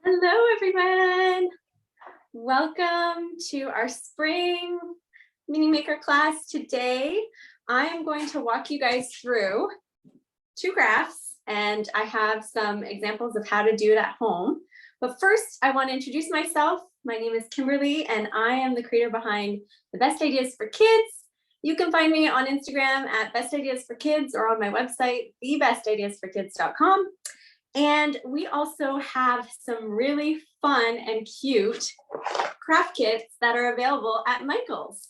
Hello, everyone. Welcome to our spring mini maker class. Today, I am going to walk you guys through two crafts, and I have some examples of how to do it at home. But first, I want to introduce myself. My name is Kimberly, and I am the creator behind The Best Ideas for Kids. You can find me on Instagram at Best Ideas for Kids or on my website, thebestideasforkids.com. And we also have some really fun and cute craft kits that are available at Michael's.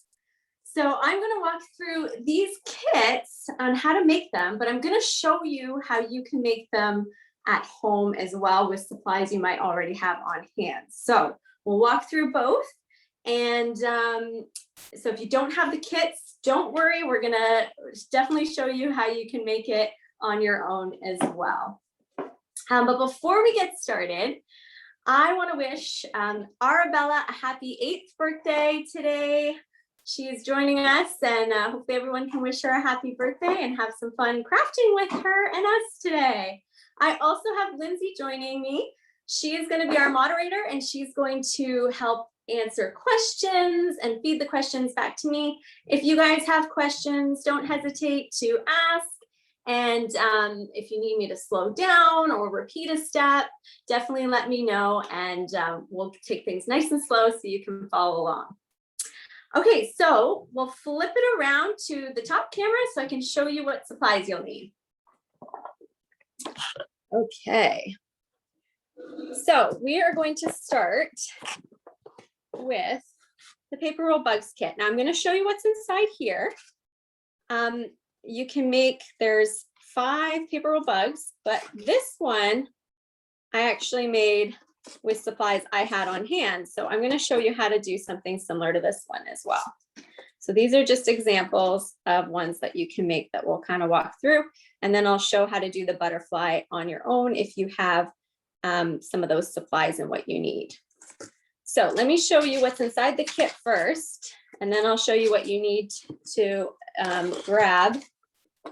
So I'm going to walk through these kits on how to make them, but I'm going to show you how you can make them at home as well with supplies you might already have on hand. So we'll walk through both. And so if you don't have the kits, don't worry. We're going to definitely show you how you can make it on your own as well. But before we get started, I want to wish Arabella a happy 8th birthday today. She is joining us, and hopefully everyone can wish her a happy birthday and have some fun crafting with her and us today. I also have Lindsay joining me. She is going to be our moderator, and she's going to help answer questions and feed the questions back to me. If you guys have questions, don't hesitate to ask. And if you need me to slow down or repeat a step, definitely let me know, and we'll take things nice and slow so you can follow along. Okay, so we'll flip it around to the top camera so I can show you what supplies you'll need. Okay, so we are going to start with the paper roll bugs kit. Now I'm going to show you what's inside here. You can make, there's 5 paper roll bugs, but this one I actually made with supplies I had on hand. So I'm going to show you how to do something similar to this one as well. So these are just examples of ones that you can make that we'll kind of walk through. And then I'll show how to do the butterfly on your own if you have some of those supplies and what you need. So let me show you what's inside the kit first, and then I'll show you what you need to grab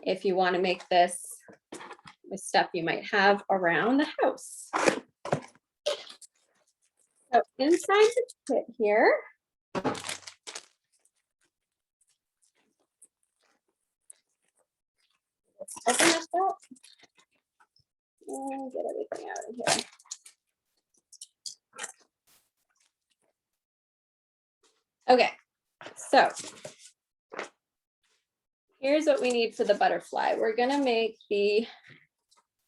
if you want to make this with stuff you might have around the house. So inside the kit here, let's open this up and get everything out of here. Okay, so here's what we need for the butterfly. We're gonna make the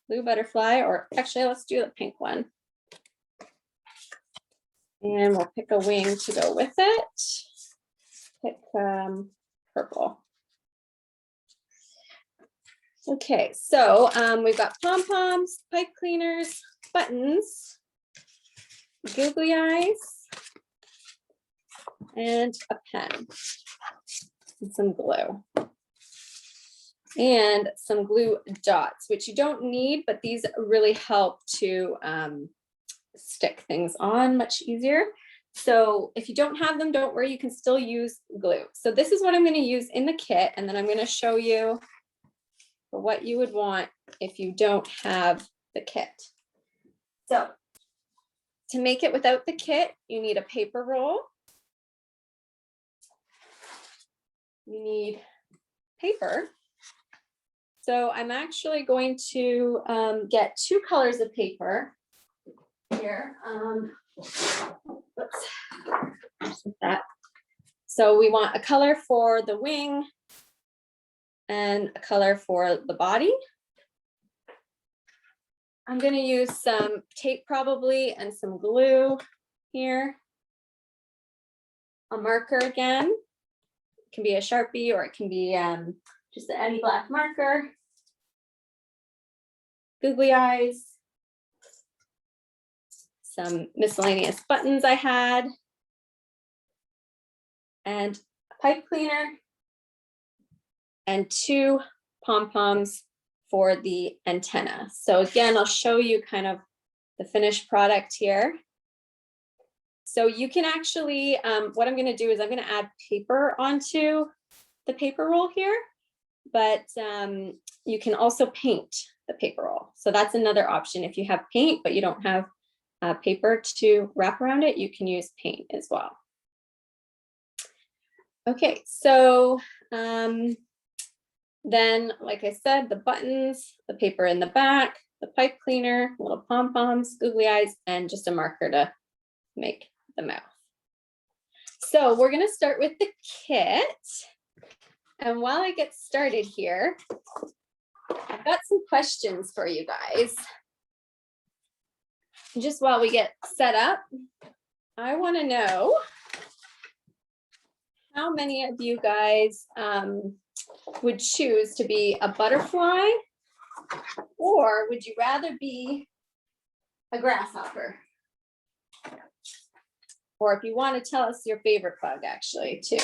blue butterfly, or actually let's do the pink one. And we'll pick a wing to go with it. Pick purple. Okay, so we've got pom-poms, pipe cleaners, buttons, googly eyes, and a pen, and some glue. And some glue dots, which you don't need, but these really help to stick things on much easier. So if you don't have them, don't worry, you can still use glue. So this is what I'm going to use in the kit, and then I'm going to show you what you would want if you don't have the kit. So to make it without the kit, you need a paper roll. You need paper. So I'm actually going to get 2 colors of paper here. That. So we want a color for the wing and a color for the body. I'm going to use some tape probably and some glue here. A marker again. It can be a Sharpie or it can be just an Eddie Black marker, googly eyes, some miscellaneous buttons I had, and a pipe cleaner, and 2 pom-poms for the antenna. So again, I'll show you kind of the finished product here. So you can actually, what I'm going to do is I'm going to add paper onto the paper roll here. But you can also paint the paper roll. So that's another option if you have paint, but you don't have paper to wrap around it, you can use paint as well. Okay, so then, like I said, the buttons, the paper in the back, the pipe cleaner, little pom-poms, googly eyes, and just a marker to make the mouth. So we're gonna start with the kit. And while I get started here, I've got some questions for you guys. Just while we get set up, I wanna know how many of you guys would choose to be a butterfly, or would you rather be a grasshopper? Or if you want to tell us your favorite bug, actually, too.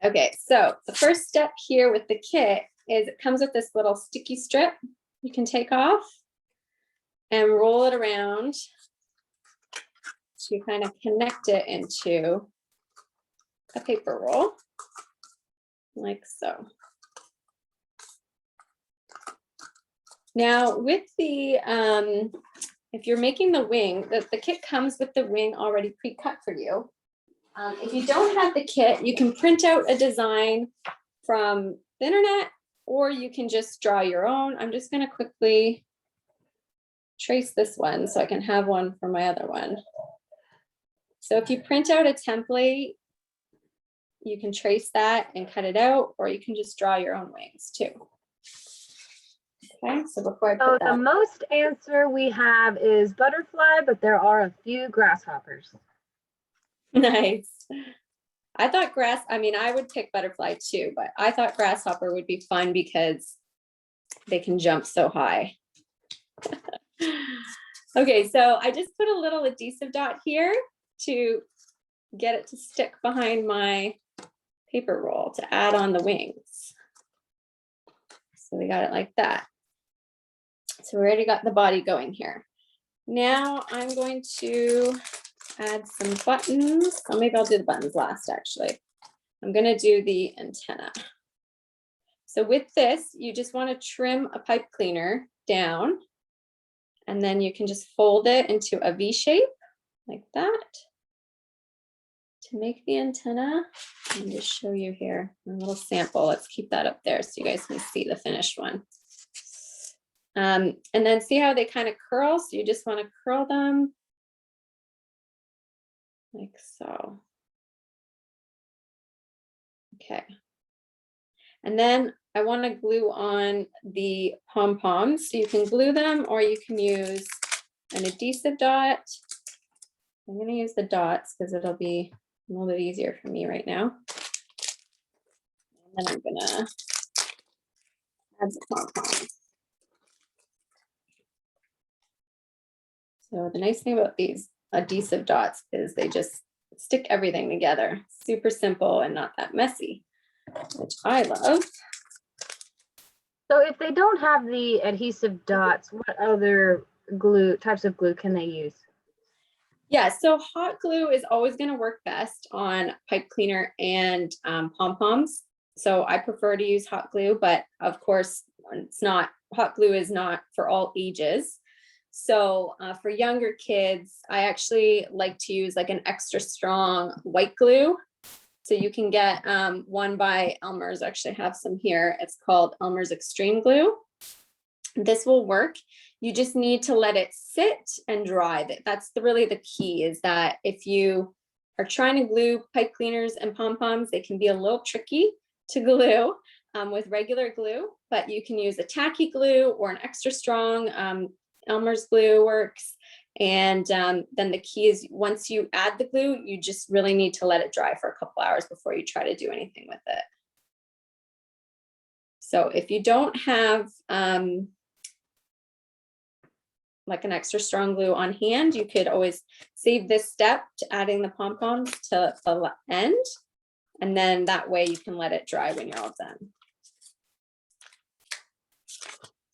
Okay, so the first step here with the kit is it comes with this little sticky strip you can take off and roll it around to kind of connect it into a paper roll, like so. Now with the, if you're making the wing, the kit comes with the wing already pre-cut for you. If you don't have the kit, you can print out a design from the internet, or you can just draw your own. I'm just gonna quickly trace this one so I can have one for my other one. So if you print out a template, you can trace that and cut it out, or you can just draw your own wings too. Okay, so before I put the most answer we have is butterfly, but there are a few grasshoppers. Nice. I thought I would pick butterfly too, but I thought grasshopper would be fun because they can jump so high. Okay, so I just put a little adhesive dot here to get it to stick behind my paper roll to add on the wings. So we got it like that. So we already got the body going here. Now I'm going to add some buttons. Or maybe I'll do the buttons last, actually. I'm gonna do the antenna. So with this, you just want to trim a pipe cleaner down, and then you can just fold it into a V shape like that to make the antenna. Let me just show you here a little sample. Let's keep that up there so you guys can see the finished one. And then see how they kind of curl? So you just want to curl them like so. Okay. And then I want to glue on the pom-poms. So you can glue them, or you can use an adhesive dot. I'm going to use the dots because it'll be a little bit easier for me right now. And then I'm going to add the pom-poms. So the nice thing about these adhesive dots is they just stick everything together. Super simple and not that messy, which I love. So if they don't have the adhesive dots, what other types of glue can they use? Yeah, so hot glue is always going to work best on pipe cleaner and pom-poms. So I prefer to use hot glue, but of course hot glue is not for all ages. So for younger kids, I actually like to use like an extra strong white glue. So you can get one by Elmer's. I actually have some here. It's called Elmer's Extreme Glue. This will work. You just need to let it sit and dry. That's really the key, is that if you are trying to glue pipe cleaners and pom-poms, they can be a little tricky to glue with regular glue, but you can use a tacky glue or an extra strong Elmer's glue works. And then the key is once you add the glue, you just really need to let it dry for a couple hours before you try to do anything with it. So if you don't have like an extra strong glue on hand, you could always save this step to adding the pom-poms to the end. And then that way you can let it dry when you're all done.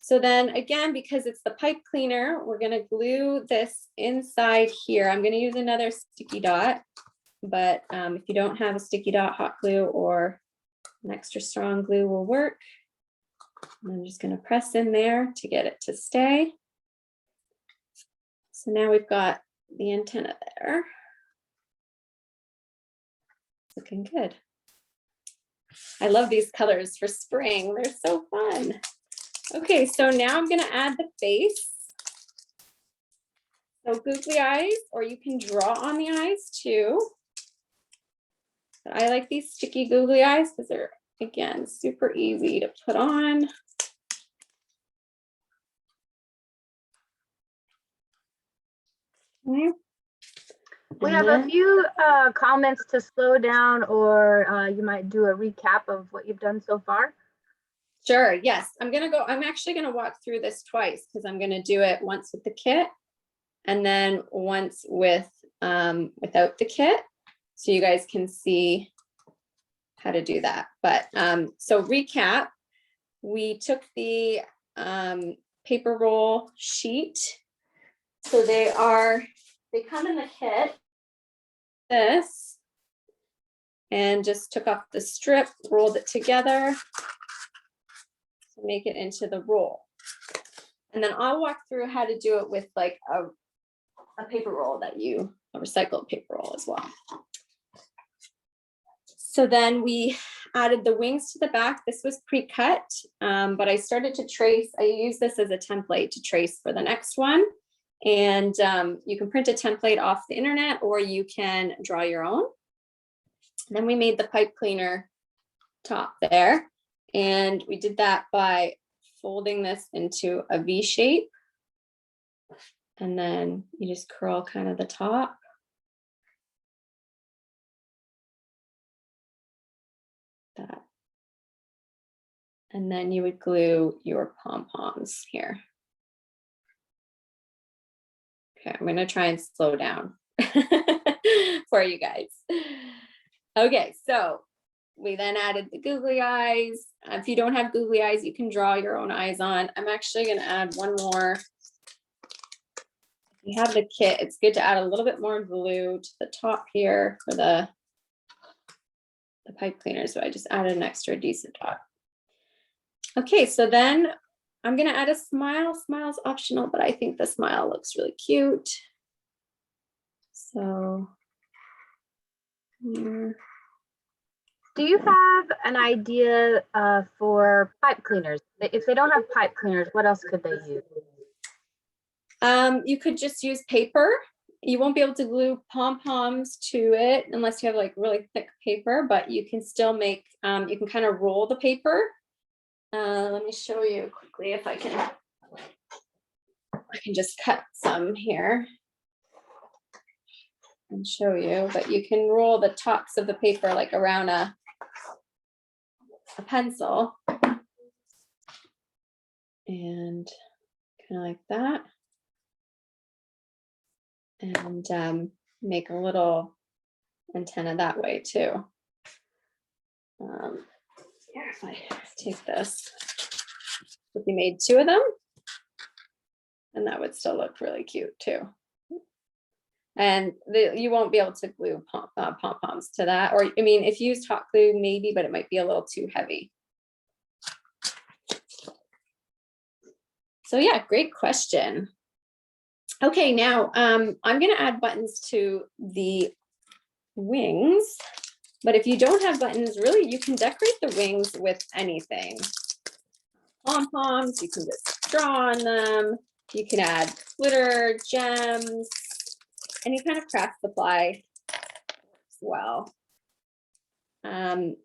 So then again, because it's the pipe cleaner, we're gonna glue this inside here. I'm gonna use another sticky dot, but if you don't have a sticky dot, hot glue or an extra strong glue will work. And I'm just going to press in there to get it to stay. So now we've got the antenna there. Looking good. I love these colors for spring. They're so fun. Okay, so now I'm going to add the face. So googly eyes, or you can draw on the eyes too. But I like these sticky googly eyes because they're, again, super easy to put on. Okay. We have a few comments to slow down, or you might do a recap of what you've done so far. Sure, yes. I'm actually gonna walk through this twice because I'm gonna do it once with the kit and then once with without the kit. So you guys can see how to do that. But so recap, we took the paper roll sheet. So they come in the kit, this, and just took off the strip, rolled it together to make it into the roll. And then I'll walk through how to do it with like a paper roll a recycled paper roll as well. So then we added the wings to the back. This was pre-cut, but I started to trace. I use this as a template to trace for the next one. And you can print a template off the internet or you can draw your own. And then we made the pipe cleaner top there. And we did that by folding this into a V shape. And then you just curl kind of the top. That. And then you would glue your pom-poms here. Okay, I'm gonna try and slow down for you guys. Okay, so we then added the googly eyes. If you don't have googly eyes, you can draw your own eyes on. I'm actually gonna add one more. If you have the kit, it's good to add a little bit more glue to the top here for the pipe cleaner. So I just added an extra decent dot. Okay, so then I'm gonna add a smile. Smile's optional, but I think the smile looks really cute. So here. Do you have an idea for pipe cleaners? If they don't have pipe cleaners, what else could they use? You could just use paper. You won't be able to glue pom-poms to it unless you have like really thick paper, but you can still make, you can kind of roll the paper. Let me show you quickly if I can just cut some here and show you, but you can roll the tops of the paper like around a pencil and kind of like that. And make a little antenna that way too. Here, if I take this, if you made 2 of them, and that would still look really cute too. And you won't be able to glue pom-poms to that, or I mean, if you used hot glue, maybe, but it might be a little too heavy. So yeah, great question. Okay, now I'm going to add buttons to the wings, but if you don't have buttons, really, you can decorate the wings with anything. Pom-poms, you can just draw on them. You can add glitter, gems, any kind of craft supply as well.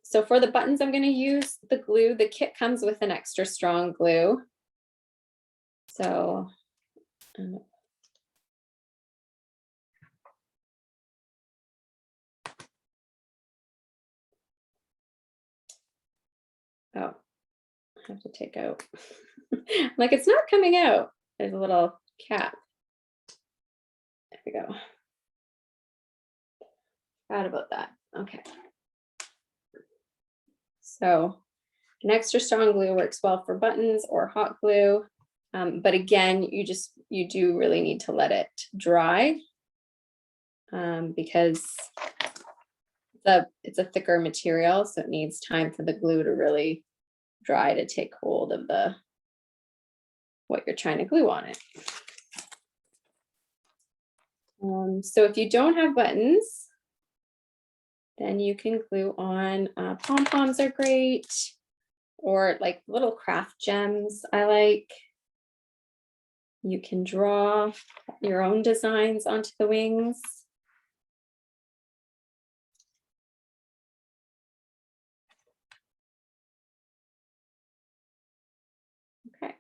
So for the buttons, I'm going to use the glue. The kit comes with an extra strong glue. So oh, I have to take out. Like it's not coming out. There's a little cap. There we go. Proud about that. Okay. So an extra strong glue works well for buttons or hot glue. But again, you do really need to let it dry because it's a thicker material, so it needs time for the glue to really dry to take hold of what you're trying to glue on it. So if you don't have buttons, then you can glue on pom-poms are great, or like little craft gems I like. You can draw your own designs onto the wings. Okay.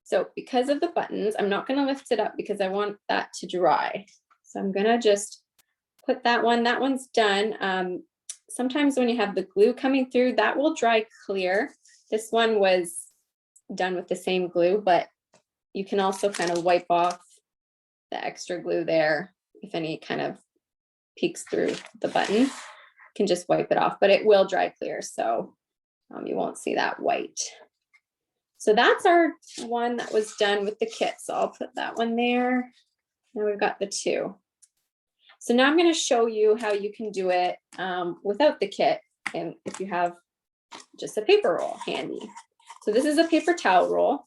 So because of the buttons, I'm not going to lift it up because I want that to dry. So I'm going to just put that one's done. Sometimes when you have the glue coming through, that will dry clear. This one was done with the same glue, but you can also kind of wipe off the extra glue there. If any kind of peeks through the button, you can just wipe it off, but it will dry clear. So you won't see that white. So that's our one that was done with the kit. So I'll put that one there. Now we've got the two. So now I'm going to show you how you can do it without the kit, and if you have just a paper roll handy. So this is a paper towel roll.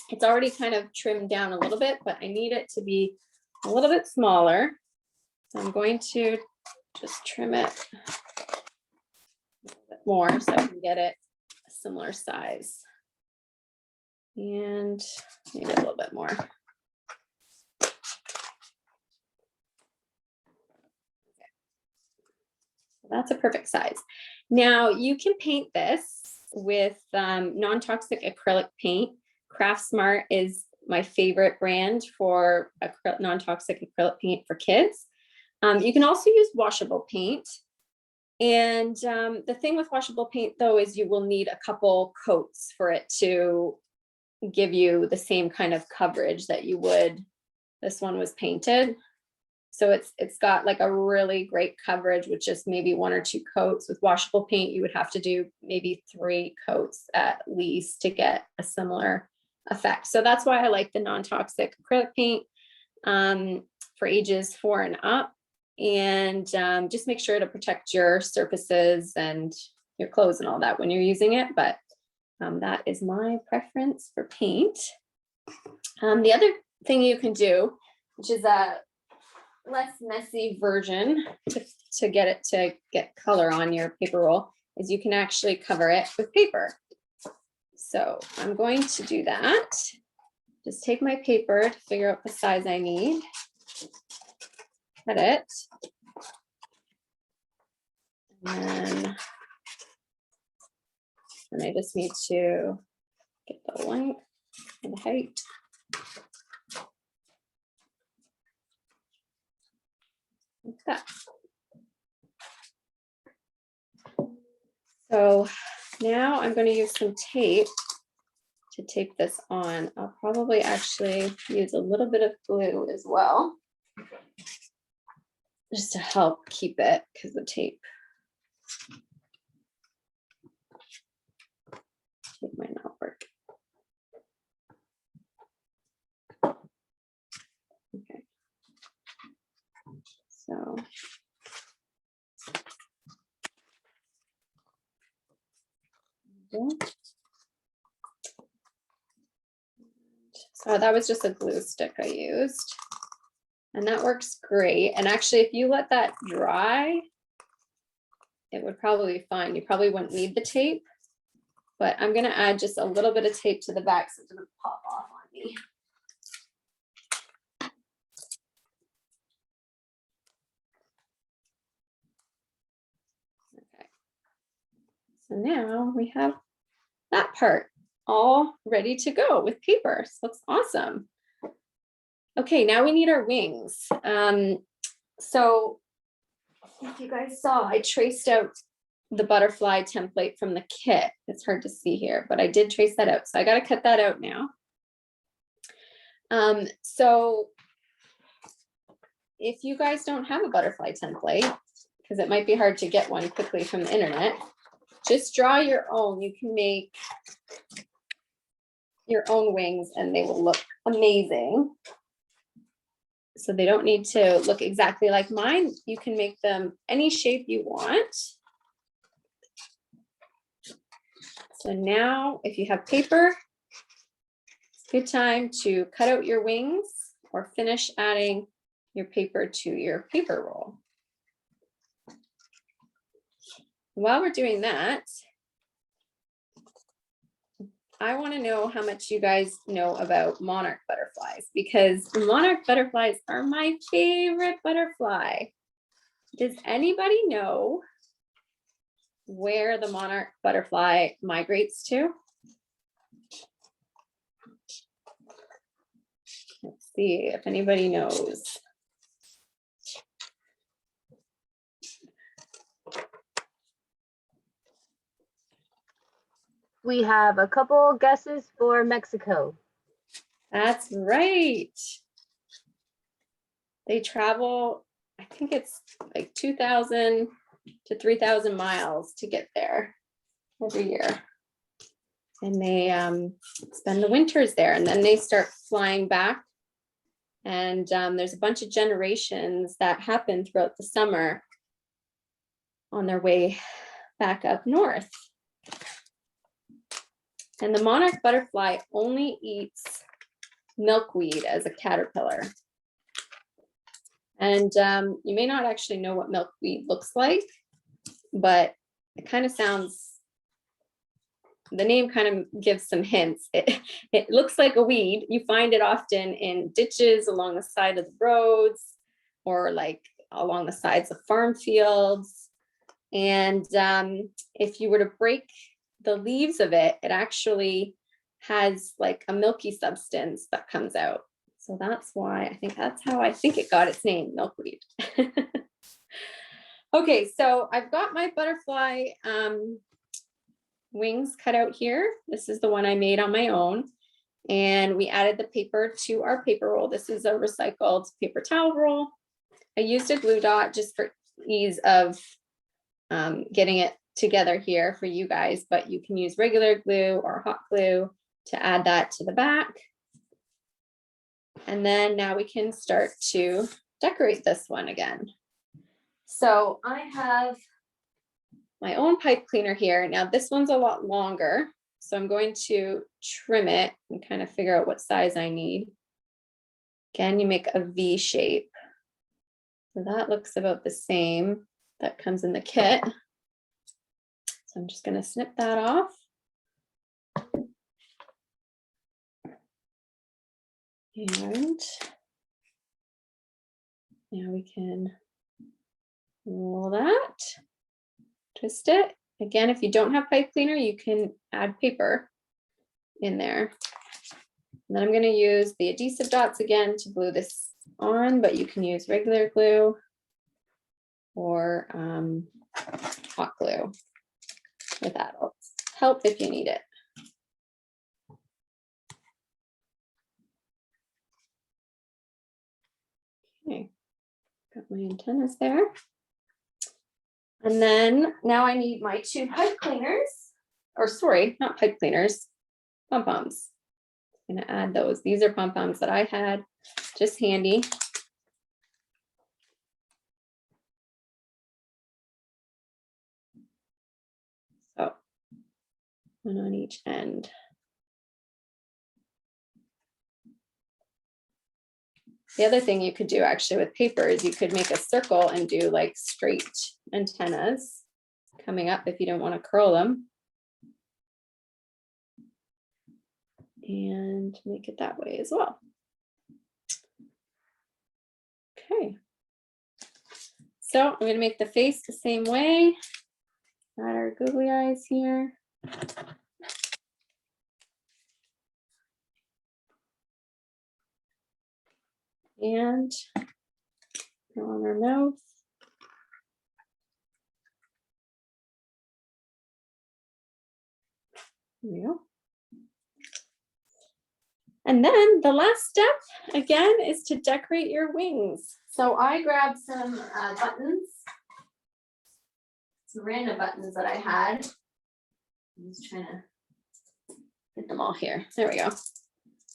It's already kind of trimmed down a little bit, but I need it to be a little bit smaller. So I'm going to just trim it a little bit more so I can get it a similar size. And maybe a little bit more. That's a perfect size. Now you can paint this with non-toxic acrylic paint. Craftsmart is my favorite brand for non-toxic acrylic paint for kids. You can also use washable paint. And the thing with washable paint though is you will need a couple coats for it to give you the same kind of coverage that you would. This one was painted. So it's got like a really great coverage with just maybe 1 or 2 coats. With washable paint, you would have to do maybe 3 coats at least to get a similar effect. So that's why I like the non-toxic acrylic paint for ages 4 and up. And just make sure to protect your surfaces and your clothes and all that when you're using it. But that is my preference for paint. The other thing you can do, which is a less messy version to get color on your paper roll, is you can actually cover it with paper. So I'm going to do that. Just take my paper to figure out the size I need. Cut it. And I just need to get the length and the height. Like that. So now I'm going to use some tape to tape this on. I'll probably actually use a little bit of glue as well, just to help keep it, because the tape might not work. Okay. So that was just a glue stick I used, and that works great. And actually, if you let that dry, it would probably be fine. You probably wouldn't need the tape, but I'm going to add just a little bit of tape to the back so it doesn't pop off on me. Okay. So now we have that part all ready to go with paper. This looks awesome. Okay, now we need our wings. So if you guys saw, I traced out the butterfly template from the kit. It's hard to see here, but I did trace that out. So I got to cut that out now. So if you guys don't have a butterfly template, because it might be hard to get one quickly from the internet, just draw your own. You can make your own wings and they will look amazing. So they don't need to look exactly like mine. You can make them any shape you want. So now if you have paper, it's a good time to cut out your wings or finish adding your paper to your paper roll. While we're doing that, I want to know how much you guys know about monarch butterflies, because monarch butterflies are my favorite butterfly. Does anybody know where the monarch butterfly migrates to? Let's see if anybody knows. We have a couple guesses for Mexico. That's right. They travel, I think it's like 2,000 to 3,000 miles to get there every year. And they spend the winters there, and then they start flying back. And there's a bunch of generations that happen throughout the summer on their way back up north. And the monarch butterfly only eats milkweed as a caterpillar. And you may not actually know what milkweed looks like, but it kind of sounds, the name kind of gives some hints. It looks like a weed. You find it often in ditches along the side of the roads, or like along the sides of farm fields. And if you were to break the leaves of it, it actually has like a milky substance that comes out. So that's why that's how I think it got its name, milkweed. Okay, so I've got my butterfly wings cut out here. This is the one I made on my own. And we added the paper to our paper roll. This is a recycled paper towel roll. I used a glue dot just for ease of getting it together here for you guys, but you can use regular glue or hot glue to add that to the back. And then now we can start to decorate this one again. So I have my own pipe cleaner here. Now this one's a lot longer, so I'm going to trim it and kind of figure out what size I need. Again, you make a V shape. So that looks about the same. That comes in the kit. So I'm just going to snip that off. And now we can roll that, twist it. Again, if you don't have pipe cleaner, you can add paper in there. And then I'm going to use the adhesive dots again to glue this on, but you can use regular glue or hot glue. With that, it'll help if you need it. Okay, got my antennas there. And then now I need my two pipe cleaners, or sorry, not pipe cleaners, pom-poms. I'm gonna add those. These are pom-poms that I had, just handy. So one on each end. The other thing you could do actually with paper is you could make a circle and do like straight antennas coming up if you don't want to curl them. And make it that way as well. Okay. So I'm going to make the face the same way. Add our googly eyes here. And go on our mouth. There we go. And then the last step, again, is to decorate your wings. So I grabbed some buttons, some random buttons that I had. I'm just trying to get them all here. There we go.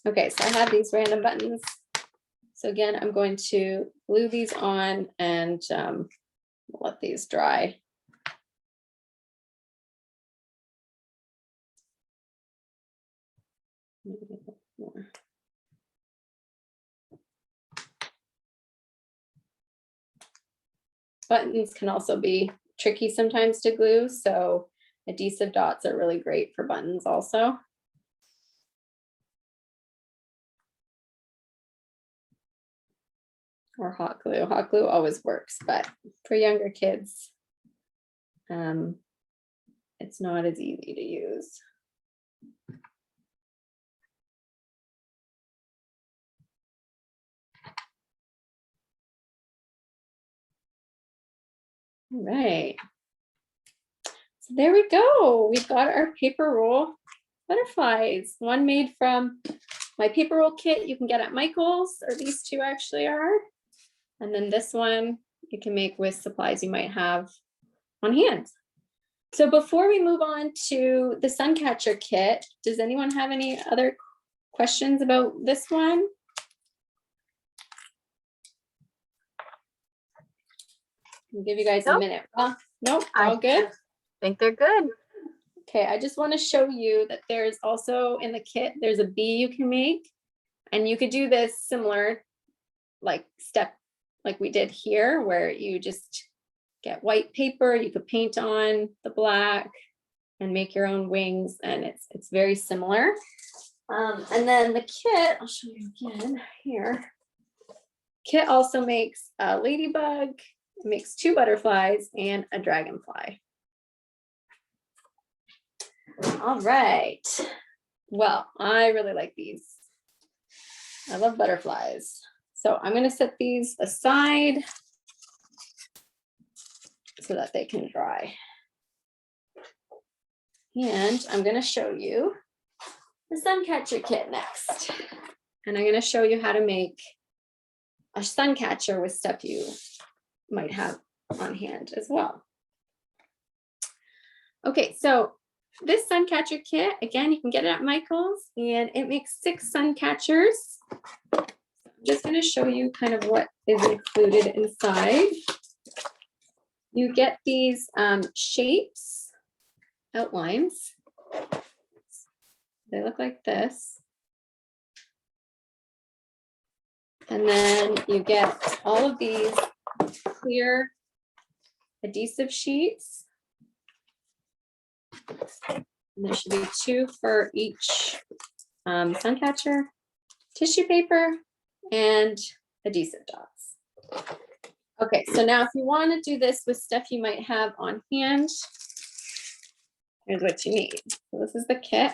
Okay, so I have these random buttons. So again, I'm going to glue these on and let these dry. Buttons can also be tricky sometimes to glue, so adhesive dots are really great for buttons also. Or hot glue. Hot glue always works, but for younger kids, it's not as easy to use. All right. So there we go. We've got our paper roll butterflies. One made from my paper roll kit you can get at Michael's, or these two actually are. And then this one you can make with supplies you might have on hand. So before we move on to the Suncatcher kit, does anyone have any other questions about this one? I'll give you guys a minute. Nope, all good. I think they're good. Okay, I just want to show you that there's also in the kit, there's a bee you can make, and you could do this similar like step like we did here, where you just get white paper, you could paint on the black and make your own wings, and it's very similar. And then the kit, I'll show you again here. Kit also makes a ladybug, it makes 2 butterflies and a dragonfly. All right. Well, I really like these. I love butterflies. So I'm going to set these aside so that they can dry. And I'm going to show you the Suncatcher kit next. And I'm going to show you how to make a Suncatcher with stuff you might have on hand as well. Okay, so this Suncatcher kit, again, you can get it at Michael's, and it makes 6 Suncatchers. I'm just going to show you kind of what is included inside. You get these shapes, outlines. They look like this. And then you get all of these clear adhesive sheets. And there should be 2 for each Suncatcher, tissue paper, and adhesive dots. Okay, so now if you want to do this with stuff you might have on hand, here's what you need. So this is the kit.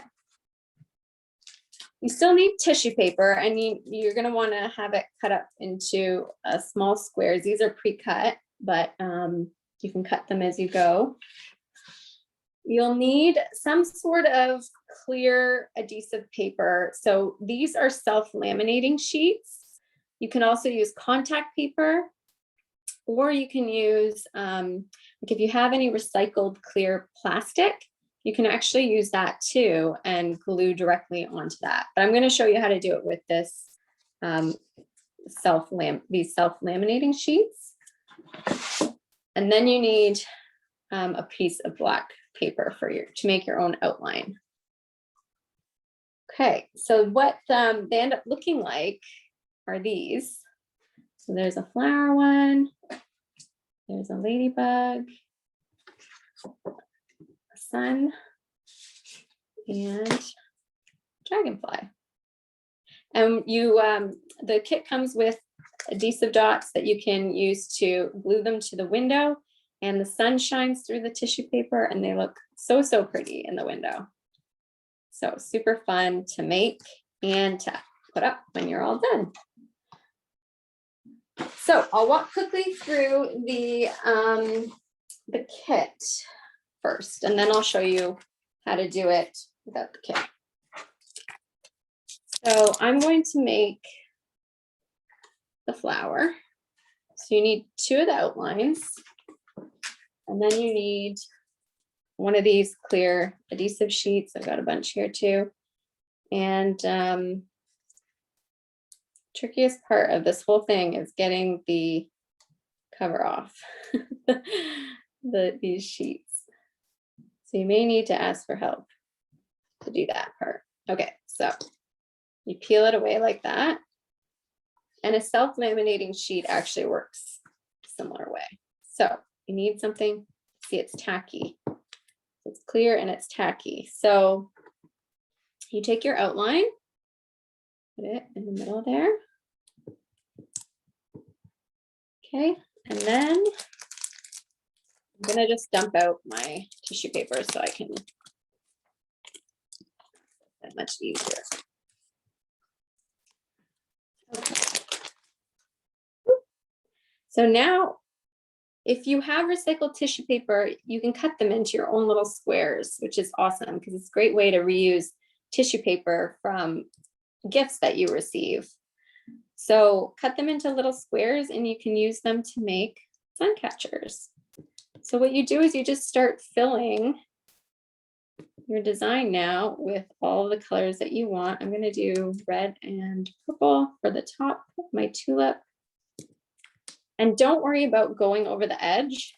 You still need tissue paper, and you're going to want to have it cut up into small squares. These are pre-cut, but you can cut them as you go. You'll need some sort of clear adhesive paper. So these are self-laminating sheets. You can also use contact paper, or you can use, like if you have any recycled clear plastic, you can actually use that too and glue directly onto that. But I'm going to show you how to do it with this these self-laminating sheets. And then you need a piece of black paper to make your own outline. Okay, so what they end up looking like are these. So there's a flower one, there's a ladybug, a sun, and dragonfly. And the kit comes with adhesive dots that you can use to glue them to the window, and the sun shines through the tissue paper and they look so, so pretty in the window. So super fun to make and to put up when you're all done. So I'll walk quickly through the kit first, and then I'll show you how to do it without the kit. So I'm going to make the flower. So you need 2 of the outlines, and then you need one of these clear adhesive sheets. I've got a bunch here too. And trickiest part of this whole thing is getting the cover off these sheets. So you may need to ask for help to do that part. Okay, so You peel it away like that. And a self-laminating sheet actually works a similar way. So you need something, see it's tacky. It's clear and it's tacky. So you take your outline, put it in the middle there. Okay, and then I'm gonna just dump out my tissue paper so I can that much easier. Okay. So now, if you have recycled tissue paper, you can cut them into your own little squares, which is awesome because it's a great way to reuse tissue paper from gifts that you receive. So cut them into little squares and you can use them to make sun catchers. So what you do is you just start filling your design now with all the colors that you want. I'm going to do red and purple for the top of my tulip. And don't worry about going over the edge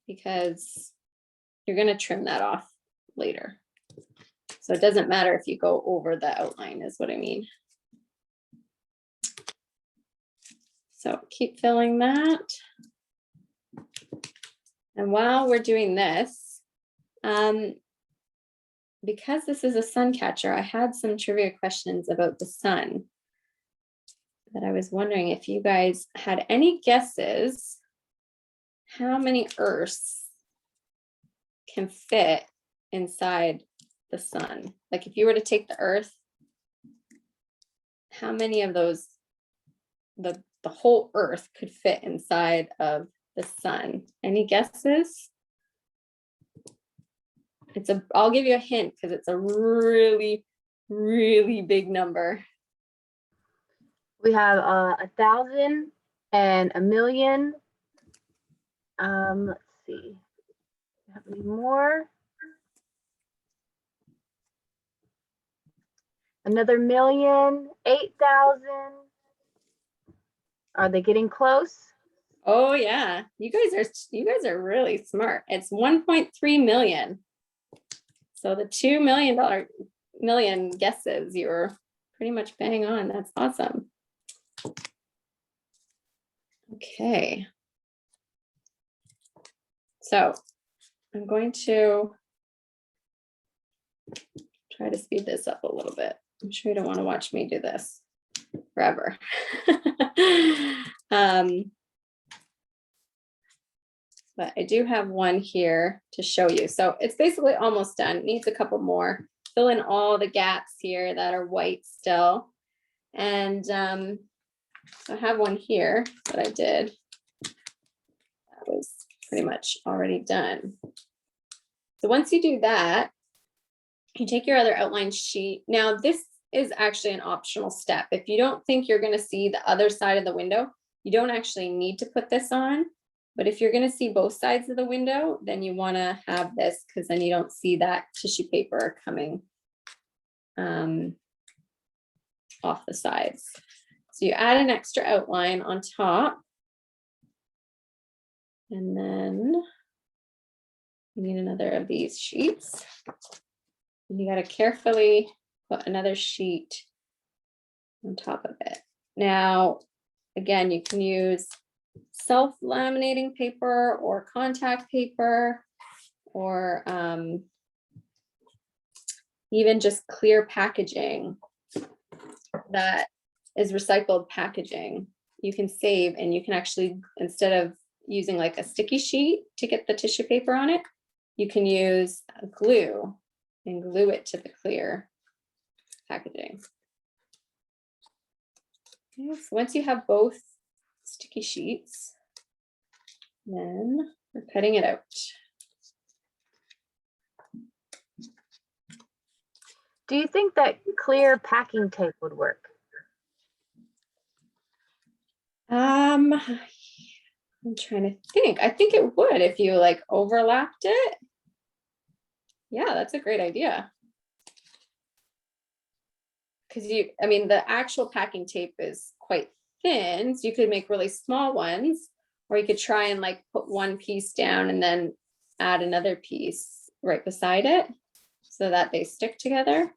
because you're going to trim that off later. So it doesn't matter if you go over the outline is what I mean. So keep filling that. And while we're doing this, because this is a sun catcher, I had some trivia questions about the sun that I was wondering if you guys had any guesses how many Earths can fit inside the sun. Like if you were to take the Earth, how many of those, the whole Earth could fit inside of the sun? Any guesses? I'll give you a hint because it's a really, really big number. We have 1,000 and 1,000,000. Let's see. Have any more? Another 1,000,000, 8,000. Are they getting close? Oh yeah, you guys are really smart. It's 1.3 million. So the $2 million guesses, you were pretty much bang on. That's awesome. Okay. So I'm going to try to speed this up a little bit. I'm sure you don't want to watch me do this forever. But I do have one here to show you. So it's basically almost done. It needs a couple more. Fill in all the gaps here that are white still. And I have one here that I did. That was pretty much already done. So once you do that, you take your other outline sheet. Now this is actually an optional step. If you don't think you're going to see the other side of the window, you don't actually need to put this on. But if you're going to see both sides of the window, then you want to have this because then you don't see that tissue paper coming off the sides. So you add an extra outline on top. And then you need another of these sheets. And you got to carefully put another sheet on top of it. Now, again, you can use self-laminating paper or contact paper or even just clear packaging that is recycled packaging. You can save and you can actually, instead of using like a sticky sheet to get the tissue paper on it, you can use glue and glue it to the clear packaging. Okay, so once you have both sticky sheets, then we're cutting it out. Do you think that clear packing tape would work? I'm trying to think. I think it would if you like overlapped it. Yeah, that's a great idea. Because the actual packing tape is quite thin, so you could make really small ones, or you could try and like put one piece down and then add another piece right beside it so that they stick together.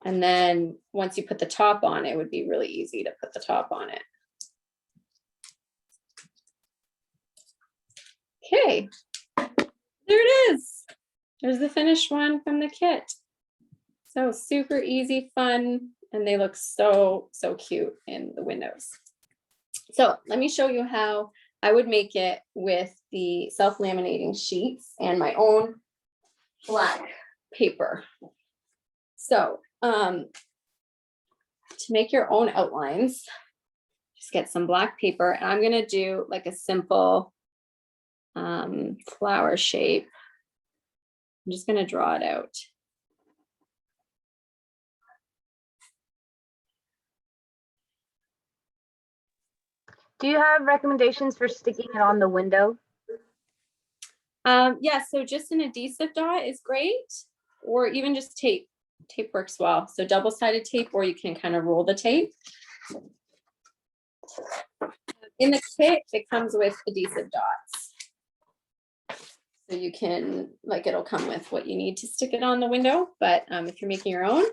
And then once you put the top on, it would be really easy to put the top on it. Okay, there it is. There's the finished one from the kit. So super easy, fun, and they look so, so cute in the windows. So let me show you how I would make it with the self-laminating sheets and my own black paper. So to make your own outlines, just get some black paper, and I'm gonna do like a simple flower shape. I'm just gonna draw it out. Do you have recommendations for sticking it on the window? Yeah, so just an adhesive dot is great, or even just tape. Tape works well. So double-sided tape, or you can kind of roll the tape. In the kit, it comes with adhesive dots. So you can, like, it'll come with what you need to stick it on the window. But if you're making your own,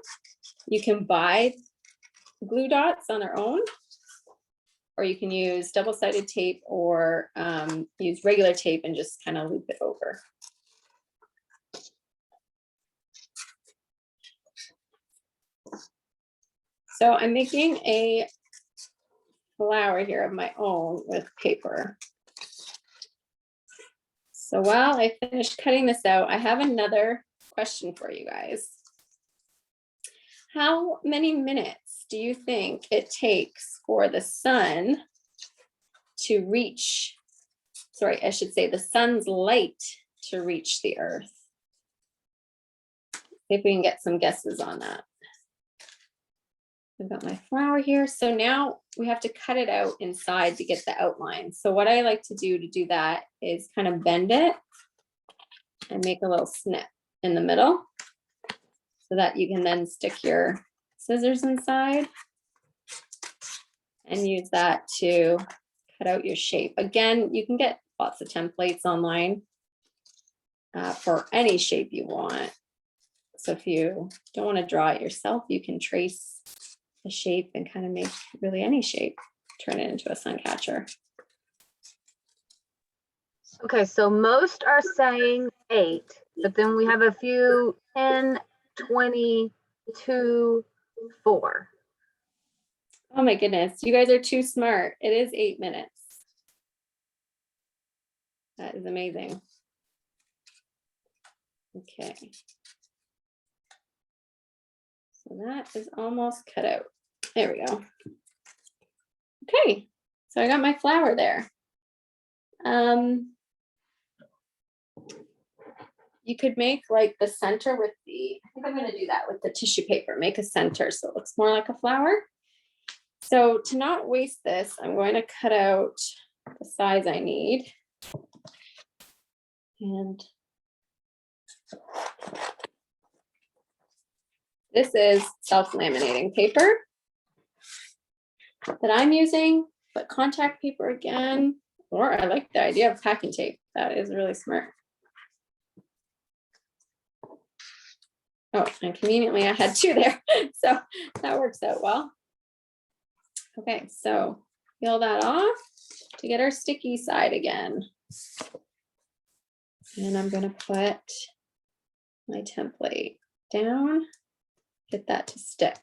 you can buy glue dots on their own, or you can use double-sided tape, or use regular tape and just kind of loop it over. So I'm making a flower here of my own with paper. So while I finish cutting this out, I have another question for you guys. How many minutes do you think it takes for the sun to reach, sorry, I should say the sun's light to reach the earth? See if we can get some guesses on that. I've got my flower here. So now we have to cut it out inside to get the outline. So what I like to do that is kind of bend it and make a little snip in the middle so that you can then stick your scissors inside and use that to cut out your shape. Again, you can get lots of templates online for any shape you want. So if you don't want to draw it yourself, you can trace a shape and kind of make really any shape, turn it into a sun catcher. Okay, so most are saying 8, but then we have a few 10, 20, 2, 4. Oh my goodness, you guys are too smart. It is 8 minutes. That is amazing. Okay. So that is almost cut out. There we go. Okay, so I got my flower there. You could make like the center with the, I think I'm going to do that with the tissue paper, make a center so it looks more like a flower. So to not waste this, I'm going to cut out the size I need. And this is self-laminating paper that I'm using, but contact paper again, or I like the idea of packing tape. That is really smart. Oh, and conveniently I had 2 there, so that works out well. Okay, so peel that off to get our sticky side again. And I'm gonna put my template down, get that to stick.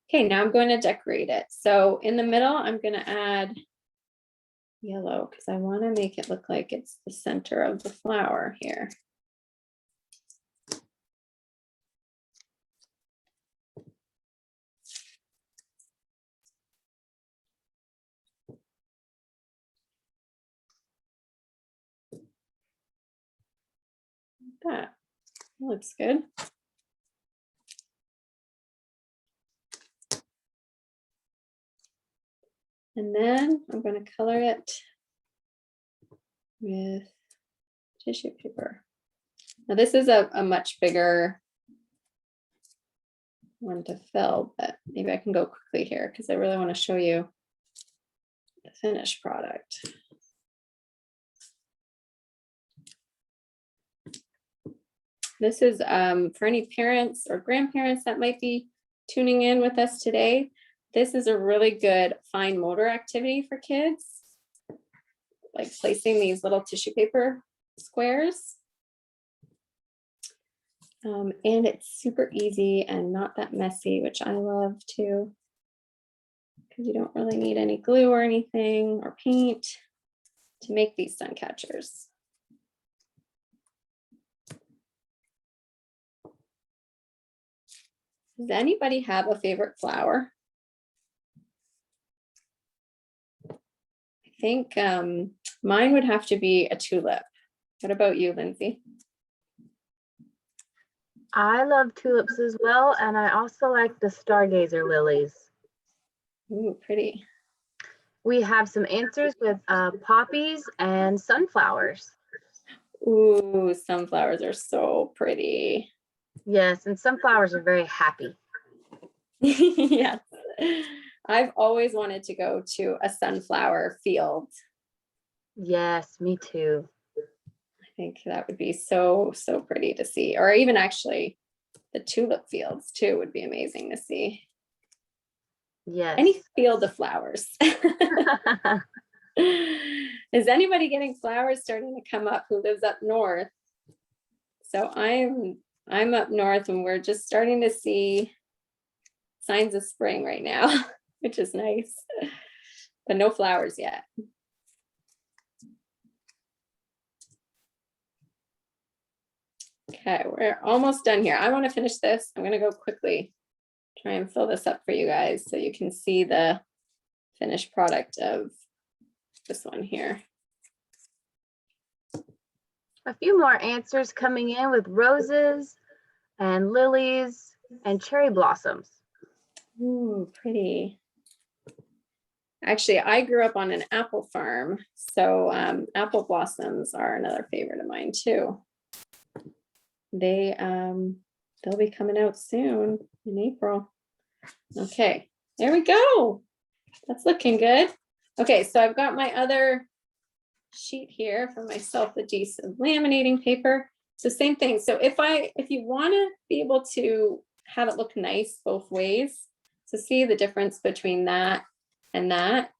Okay, now I'm going to decorate it. So in the middle, I'm gonna add yellow because I want to make it look like it's the center of the flower here. That looks good. And then I'm going to color it with tissue paper. Now this is a much bigger one to fill, but maybe I can go quickly here because I really want to show you the finished product. This is for any parents or grandparents that might be tuning in with us today. This is a really good fine motor activity for kids, like placing these little tissue paper squares. And it's super easy and not that messy, which I love too, because you don't really need any glue or anything or paint to make these sun catchers. Does anybody have a favorite flower? I think mine would have to be a tulip. What about you, Lindsay? I love tulips as well, and I also like the stargazer lilies. Ooh, pretty. We have some answers with poppies and sunflowers. Ooh, sunflowers are so pretty. Yes, and sunflowers are very happy. Yes. I've always wanted to go to a sunflower field. Yes, me too. I think that would be so, so pretty to see. Or even actually the tulip fields too would be amazing to see. Yes. Any field of flowers. Is anybody getting flowers starting to come up who lives up north? So I'm up north and we're just starting to see signs of spring right now, which is nice, but no flowers yet. Okay, we're almost done here. I want to finish this. I'm going to go quickly, try and fill this up for you guys so you can see the finished product of this one here. A few more answers coming in with roses and lilies and cherry blossoms. Ooh, pretty. Actually, I grew up on an apple farm, so apple blossoms are another favorite of mine too. They'll be coming out soon in April. Okay, there we go. That's looking good. Okay, so I've got my other sheet here for my self-adhesive laminating paper. So same thing. So if you want to be able to have it look nice both ways, so see the difference between that and that,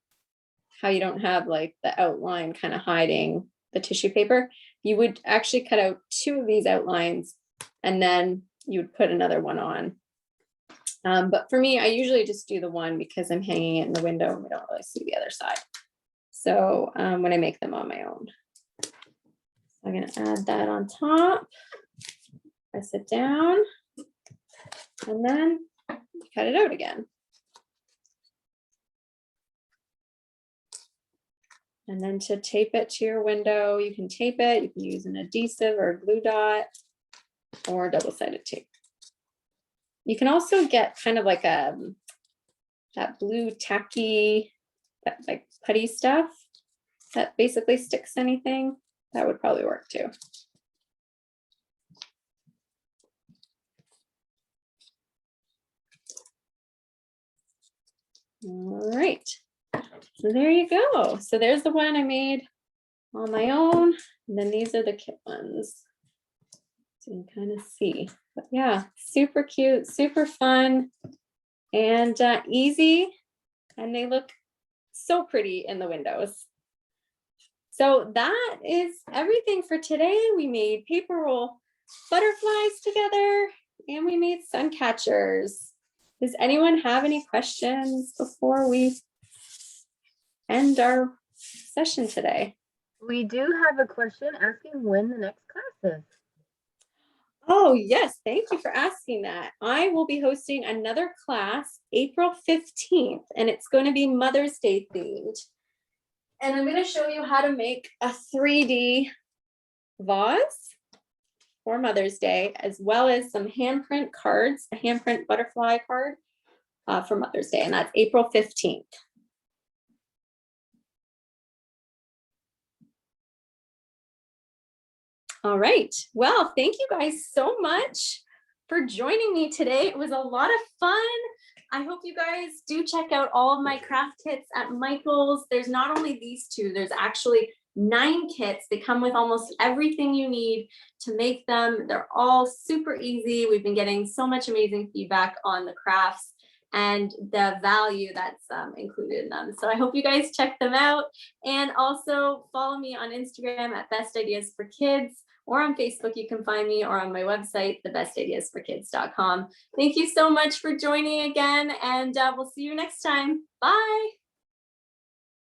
how you don't have like the outline kind of hiding the tissue paper, you would actually cut out two of these outlines and then you would put another one on. But for me, I usually just do the one because I'm hanging it in the window and we don't really see the other side. So when I make them on my own, I'm going to add that on top, press it down, and then cut it out again. And then to tape it to your window, you can tape it. You can use an adhesive or a glue dot or double-sided tape. You can also get kind of like that blue tacky, that like putty stuff that basically sticks anything. That would probably work too. All right. So there you go. So there's the one I made on my own. And then these are the kit ones. So you can kind of see. But yeah, super cute, super fun, and easy. And they look so pretty in the windows. So that is everything for today. We made paper roll butterflies together and we made sun catchers. Does anyone have any questions before we end our session today? We do have a question asking when the next class is. Oh, yes. Thank you for asking that. I will be hosting another class April 15th, and it's going to be Mother's Day themed. And I'm going to show you how to make a 3D vase for Mother's Day, as well as some handprint cards, a handprint butterfly card for Mother's Day, and that's April 15th. All right. Well, thank you guys so much for joining me today. It was a lot of fun. I hope you guys do check out all of my craft kits at Michael's. There's not only these two, there's actually 9 kits. They come with almost everything you need to make them. They're all super easy. We've been getting so much amazing feedback on the crafts and the value that's included in them. So I hope you guys check them out, and also follow me on Instagram at Best Ideas for Kids, or on Facebook you can find me, or on my website, thebestideasforkids.com. Thank you so much for joining again, and we'll see you next time. Bye.